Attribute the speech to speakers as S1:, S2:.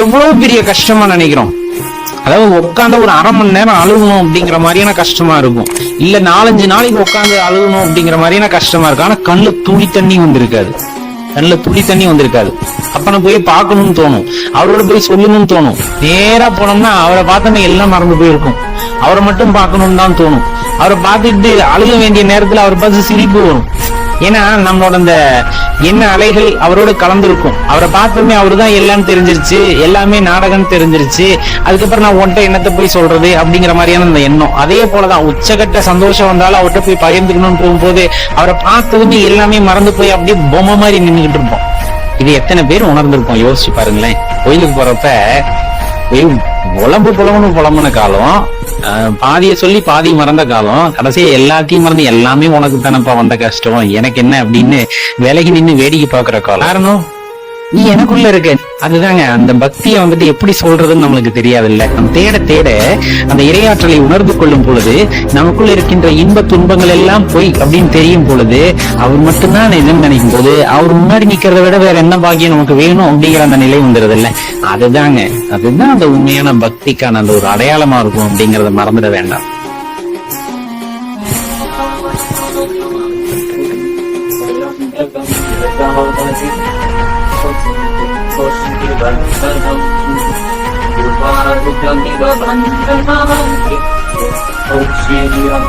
S1: எவ்வளவு பெரிய கஷ்டமா நினைக்கிறோம். அதாவது உட்காந்து ஒரு அரை மணி நேரம் அழுகணும் அப்படிங்கிற மாதிரியான கஷ்டமா இருக்கும், இல்ல 4-5 நாளைக்கு உட்காந்து அழுகணும் அப்படிங்கிற மாதிரியான கஷ்டமா இருக்கும். ஆனா கண்ணுல துளி தண்ணி வந்திருக்காது, கண்ணுல துளி தண்ணி வந்திருக்காது. அப்ப நான் போய் பார்க்கணும்னு தோணும், அவரோட போய் சொல்லணும்னு தோணும். நேரா போனோம்னா அவரை பார்த்தோம்னா எல்லாம் மறந்து போயிருக்கும், அவரை மட்டும் பார்க்கணும்னு தான் தோணும். அவரை பார்த்துட்டு அழுக வேண்டிய நேரத்துல அவரை பார்த்து சிரிப்பு வரும். ஏன்னா நம்மளோட அந்த என்ன அலைகள் அவரோட கலந்துருக்கும். அவரை பார்த்தோமே அவரு தான் எல்லாம் தெரிஞ்சிருச்சு, எல்லாமே நாடகம் தெரிஞ்சிருச்சு. அதுக்கப்புறம் நான் உன்ட்ட என்னத்தை போய் சொல்றது அப்படிங்கிற மாதிரியான அந்த எண்ணம். அதே போலதான் உச்சகட்ட சந்தோஷம் வந்தாலும் அவர்கிட்ட போய் பகிர்ந்துக்கணும்னு போகும்போது அவரை பார்த்ததுமே எல்லாமே மறந்து போய் அப்படியே பொம்மை மாதிரி நின்றுகிட்டு இருப்போம். இது எத்தனை பேர் உணர்ந்திருப்போம், யோசிச்சு பாருங்களேன். கோயிலுக்கு போறப்ப புலம்புன காலம், பாதிய சொல்லி பாதி மறந்த காலம், கடைசியா எல்லாத்தையும் மறந்து எல்லாமே உனக்கு தானப்பா வந்த கஷ்டம், எனக்கு என்ன அப்படின்னு விலகி நின்று வேடிக்கை பாக்குற காலம். காரணம் நீ எனக்குள்ள இருக்க. அதுதாங்க அந்த பக்தியை வந்துட்டு எப்படி சொல்றதுன்னு நம்மளுக்கு தெரியாது இல்ல. நம்ம தேட தேட அந்த இறையாற்றலை உணர்ந்து கொள்ளும் பொழுது நமக்குள்ள இருக்கின்ற இன்ப துன்பங்கள் எல்லாம் போய் அப்படின்னு தெரியும் பொழுது அவர் மட்டும்தான் நிஜம் நினைக்கும் போது அவர் முன்னாடி நிக்கிறத விட வேற என்ன பாக்கியம் நமக்கு வேணும் அப்படிங்கிற அந்த நிலை வந்துடுது இல்ல. அதுதான் அந்த உண்மையான பக்திக்கான அந்த ஒரு அடையாளமா இருக்கும் அப்படிங்கறத மறந்துட வேண்டாம்.
S2: Om Shri Ram